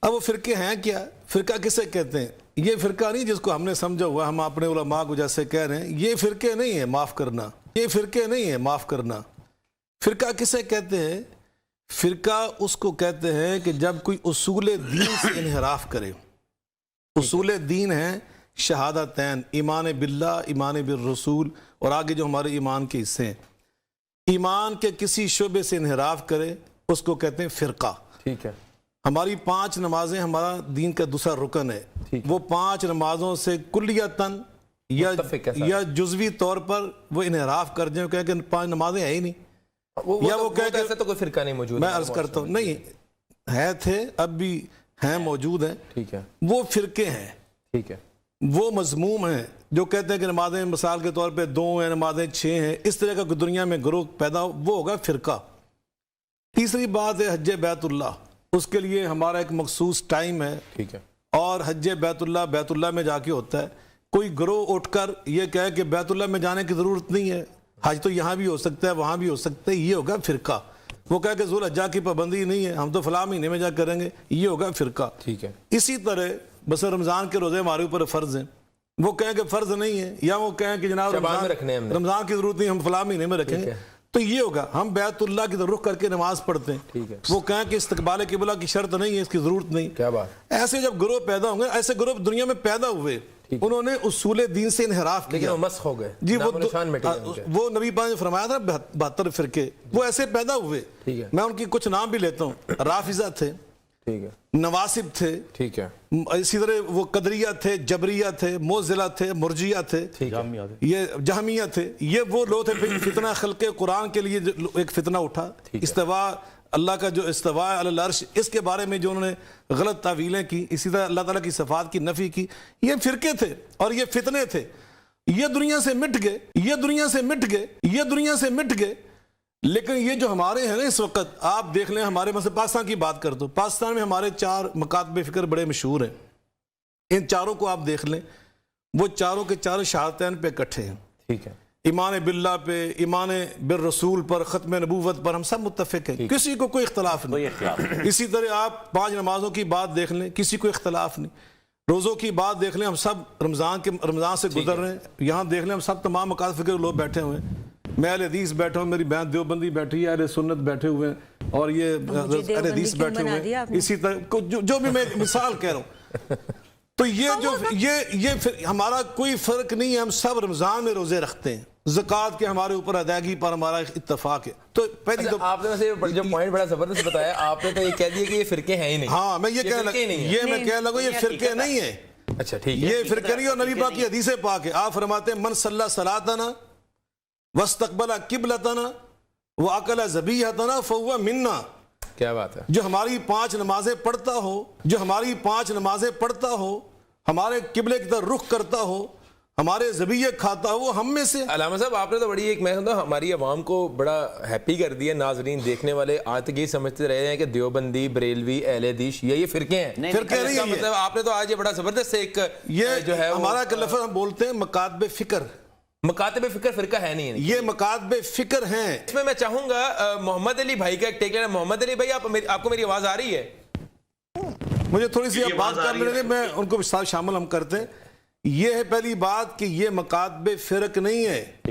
اب وہ فرقے ہیں کیا؟ فرقہ کسے کہتے ہیں؟ یہ فرقہ نہیں جس کو ہم نے سمجھا ہوا، ہم اپنے علماء کو جیسے کہہ رہے ہیں، یہ فرقے نہیں ہیں، معاف کرنا، یہ فرقے نہیں ہیں، معاف کرنا۔ فرقہ کسے کہتے ہیں؟ فرقہ اس کو کہتے ہیں کہ جب کوئی اصول دین سے انحراف کرے۔ اصول دین ہیں شہادتین، ایمان باللہ، ایمان بالرسول، اور آگے جو ہمارے ایمان کے حصے ہیں، ایمان کے کسی شعبے سے انحراف کرے اس کو کہتے ہیں فرقہ۔ ٹھیک ہے۔ ہماری 5 نمازیں ہمارا دین کا دوسرا رکن ہے، وہ 5 نمازوں سے کلیتاً یا جزوی طور پر وہ انحراف کر جائیں، کہ 5 نمازیں ہیں ہی نہیں، یا وہ کہہ کہ ایسا تو کوئی فرقہ نہیں موجود۔ میں عرض کرتا ہوں نہیں ہے، تھے، اب بھی ہیں، موجود ہیں۔ ٹھیک ہے۔ وہ فرقے ہیں، ٹھیک ہے، وہ مذموم ہیں جو کہتے ہیں کہ نمازیں مثال کے طور پہ 2 ہیں، نمازیں 6 ہیں، اس طرح کا دنیا میں گروہ پیدا ہو، وہ ہوگا فرقہ۔ تیسری بات ہے حج بیت اللہ، اس کے لیے ہمارا ایک مخصوص ٹائم ہے، ٹھیک ہے، اور حج بیت اللہ میں جا کے ہوتا ہے۔ کوئی گروہ اٹھ کر یہ کہے کہ بیت اللہ میں جانے کی ضرورت نہیں ہے، حج تو یہاں بھی ہو سکتا ہے، وہاں بھی ہو سکتا ہے، یہ ہوگا فرقہ۔ وہ کہے کہ ذوالحجہ کی پابندی نہیں ہے، ہم تو فلاں مہینے میں جا کریں گے، یہ ہوگا فرقہ۔ ٹھیک ہے۔ اسی طرح بس رمضان کے روزے ہمارے اوپر فرض ہیں، وہ کہیں کہ فرض نہیں ہے، یا وہ کہیں کہ جناب رمضان کی ضرورت نہیں، ہم فلاں مہینے میں رکھیں گے، تو یہ ہوگا۔ ہم بیت اللہ کی طرف رخ کر کے نماز پڑھتے ہیں، وہ کہیں کہ استقبال قبلہ کی شرط نہیں ہے، اس کی ضرورت نہیں۔ کیا بات۔ ایسے جب گروہ پیدا ہوں گے، ایسے گروہ دنیا میں پیدا ہوئے، انہوں نے اصول دین سے انحراف کیا، لیکن وہ مسخ ہو گئے، جی وہ نبی پاک نے فرمایا تھا 72 فرقے، وہ ایسے پیدا ہوئے۔ میں ان کی کچھ نام بھی لیتا ہوں، رافضہ تھے، ٹھیک ہے، نواسب تھے، ٹھیک ہے، اسی طرح وہ قدریہ تھے، جبریہ تھے، معتزلہ تھے، مرجیہ تھے، یہ جہمیہ تھے۔ یہ وہ لوگ تھے، فتنہ خلق قرآن کے لیے ایک فتنہ اٹھا، استوا، اللہ کا جو استوا علی العرش، اس کے بارے میں جو انہوں نے غلط تعویلیں کی، اسی طرح اللہ تعالیٰ کی صفات کی نفی کی، یہ فرقے تھے اور یہ فتنے تھے۔ یہ دنیا سے مٹ گئے، یہ دنیا سے مٹ گئے، یہ دنیا سے مٹ گئے۔ لیکن یہ جو ہمارے ہیں نا اس وقت، آپ دیکھ لیں، ہمارے مثلا پاکستان کی بات کر دو، پاکستان میں ہمارے 4 مکاتب فکر بڑے مشہور ہیں، ان چاروں کو آپ دیکھ لیں، وہ چاروں کے چاروں شہادتین پہ اکٹھے ہیں۔ ٹھیک ہے، ایمان باللہ پہ، ایمان بالرسول پر، ختم نبوت پر ہم سب متفق ہیں، کسی کو کوئی اختلاف نہیں۔ اسی طرح آپ 5 نمازوں کی بات دیکھ لیں، کسی کو اختلاف نہیں۔ روزوں کی بات دیکھ لیں، ہم سب رمضان سے گزر رہے ہیں، یہاں دیکھ لیں ہم سب تمام مکاتب فکر لوگ بیٹھے ہوئے ہیں، میں اہل حدیث بیٹھا ہوں، میری بہن دیوبندی بیٹھی ہے، اہل سنت بیٹھے ہوئے ہیں، اور یہ اہل حدیث بیٹھے ہوئے ہیں، اسی طرح جو بھی میں مثال کہہ رہا ہوں۔ تو یہ ہمارا کوئی فرق نہیں ہے، ہم سب رمضان میں روزے رکھتے ہیں، زکوٰۃ کے ہمارے اوپر ادائیگی پر ہمارا اتفاق ہے۔ تو پہلی تو آپ نے جو پوائنٹ بڑا زبردست بتایا، آپ نے تو یہ کہہ دیا کہ یہ فرقے ہیں ہی نہیں۔ ہاں، میں یہ کہہ لگا یہ فرقے نہیں ہیں۔ اچھا ٹھیک ہے، یہ فرقے نہیں، اور نبی پاک کی حدیث پاک ہے، آپ فرماتے ہیں من صلی صلاتنا واستقبل قبلتنا واکل ذبیحتنا فہو منا۔ کیا بات ہے۔ جو ہماری 5 نمازیں پڑھتا ہو، جو ہماری 5 نمازیں پڑھتا ہو، ہمارے قبلے کی طرف رخ کرتا ہو، ہمارے ذبیحے کھاتا ہو، وہ ہم میں سے۔ علامہ صاحب آپ نے تو بڑی ایک، میں سمجھتا ہوں ہماری عوام کو بڑا ہیپی کر دیا، ناظرین دیکھنے والے آج تک یہ سمجھتے رہے ہیں کہ دیوبندی، بریلوی، اہل حدیث یہ فرقے ہیں۔ فرقے نہیں ہیں، مطلب آپ نے تو آج یہ بڑا زبردست ایک یہ جو ہے ہمارا ایک لفظ ہم بولتے ہیں مکاتب فکر۔ مکاتب فکر فرقہ ہے نہیں، یہ مکاتب فکر ہیں۔ اس میں چاہوں گا محمد علی بھائی کا ایک ٹیک لینا۔ محمد علی بھائی آپ کو میری آواز آ رہی ہے؟ مجھے تھوڑی سی بات کر لینے دیں، میں ان کو ساتھ شامل ہم کرتے ہیں۔ یہ ہے پہلی بات کہ یہ مکاتب فرق نہیں ہے،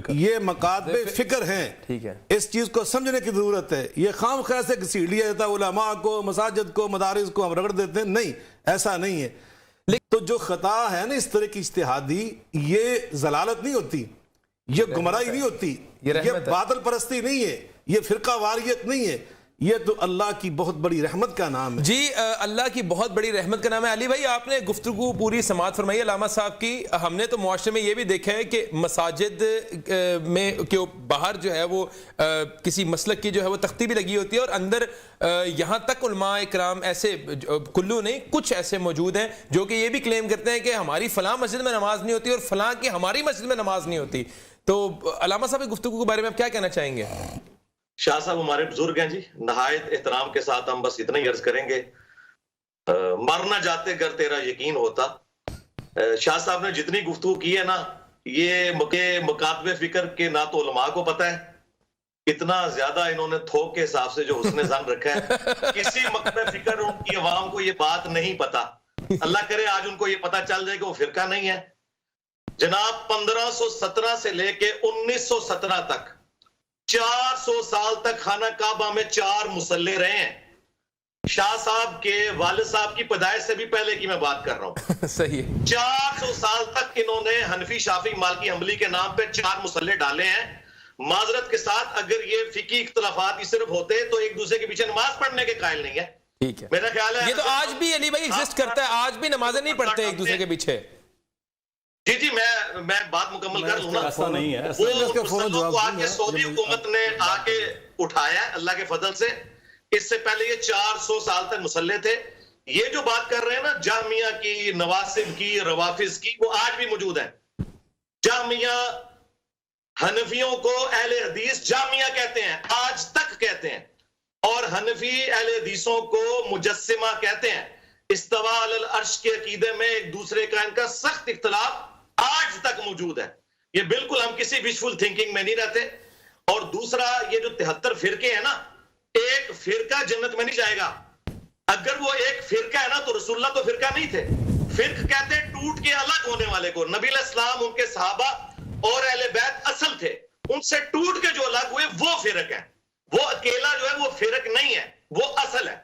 یہ مکاتب فکر ہیں۔ ٹھیک ہے، اس چیز کو سمجھنے کی ضرورت ہے۔ یہ خام خیر سے کسی لیا جاتا ہے، علماء کو، مساجد کو، مدارس کو ہم رگڑ دیتے ہیں، نہیں، ایسا نہیں ہے۔ تو جو خطا ہے نا اس طرح کی اجتہادی، یہ ضلالت نہیں ہوتی، یہ گمراہی نہیں ہوتی، یہ باطل پرستی نہیں ہے، یہ فرقہ واریت نہیں ہے، یہ تو اللہ کی بہت بڑی رحمت کا نام ہے۔ جی اللہ کی بہت بڑی رحمت کا نام ہے۔ علی بھائی آپ نے گفتگو پوری سماعت فرمائی علامہ صاحب کی۔ ہم نے تو معاشرے میں یہ بھی دیکھا ہے کہ مساجد میں کہ باہر جو ہے وہ کسی مسلک کی جو ہے وہ تختی بھی لگی ہوتی ہے، اور اندر یہاں تک علماء اکرام ایسے کلو نہیں، کچھ ایسے موجود ہیں جو کہ یہ بھی کلیم کرتے ہیں کہ ہماری فلاں مسجد میں نماز نہیں ہوتی اور فلاں کی ہماری مسجد میں نماز نہیں ہوتی۔ تو علامہ صاحب گفتگو کے بارے میں آپ کیا کہنا چاہیں گے؟ شاہ صاحب ہمارے بزرگ ہیں جی، نہایت احترام کے ساتھ ہم بس اتنا ہی عرض کریں گے، مر نہ جاتے گر تیرا یقین ہوتا۔ شاہ صاحب نے جتنی گفتگو کی ہے نا، یہ مکاتب فکر کے نہ تو علماء کو پتہ ہے، اتنا زیادہ انہوں نے تھوک کے حساب سے جو حسن ظن رکھا ہے، کسی مکتب فکر ان کی عوام کو یہ بات نہیں پتا. اللہ کرے آج ان کو یہ پتا چل جائے کہ وہ فرقہ نہیں ہے. جناب 1517 سے لے کے 1917 تک 400 سال تک خانہ کعبہ میں 4 مصلے رہے ہیں. شاہ صاحب کے والد صاحب کی پیدائش سے بھی پہلے کی میں بات کر رہا ہوں. صحیح ہے. 400 سال تک انہوں نے حنفی شافعی مالکی حنبلی کے نام پہ 4 مصلے ڈالے ہیں. معذرت کے ساتھ اگر یہ فقہی اختلافات ہی صرف ہوتے تو ایک دوسرے کے پیچھے نماز پڑھنے کے قائل نہیں ہے. ٹھیک ہے. میرا خیال ہے یہ تو آج بھی علی بھائی ایگزسٹ کرتا ہے، آج بھی نمازیں نہیں پڑھتے ایک دوسرے کے پیچھے. جی میں بات مکمل کر لوں نا. ایسا نہیں ہے. وہ مسلمانوں کو آج کے سعودی حکومت نے آ کے اٹھایا ہے اللہ کے فضل سے. اس سے پہلے یہ 400 سال تک مسلح تھے. یہ جو بات کر رہے ہیں نا جہمیہ کی، نواسب کی، روافظ کی، وہ آج بھی موجود ہیں. جہمیہ حنفیوں کو اہل حدیث جامعہ کہتے ہیں، آج تک کہتے ہیں، اور حنفی اہل حدیثوں کو مجسمہ کہتے ہیں. استوا علی العرش کے عقیدے میں ایک دوسرے کا ان کا سخت اختلاف آج تک موجود ہے. یہ بالکل ہم کسی وشفل تھنکنگ میں نہیں رہتے. اور دوسرا یہ جو 73 فرقے ہیں نا، ایک فرقہ جنت میں نہیں جائے گا. اگر وہ ایک فرقہ ہے نا تو رسول اللہ تو فرقہ نہیں تھے. فرق کہتے ہیں ٹوٹ کے الگ ہونے والے کو. نبی علیہ السلام، ان کے صحابہ اور اہل بیت اصل تھے، ان سے ٹوٹ کے جو الگ ہوئے وہ فرق ہیں. وہ اکیلا جو ہے وہ فرق نہیں ہے، وہ اصل ہے.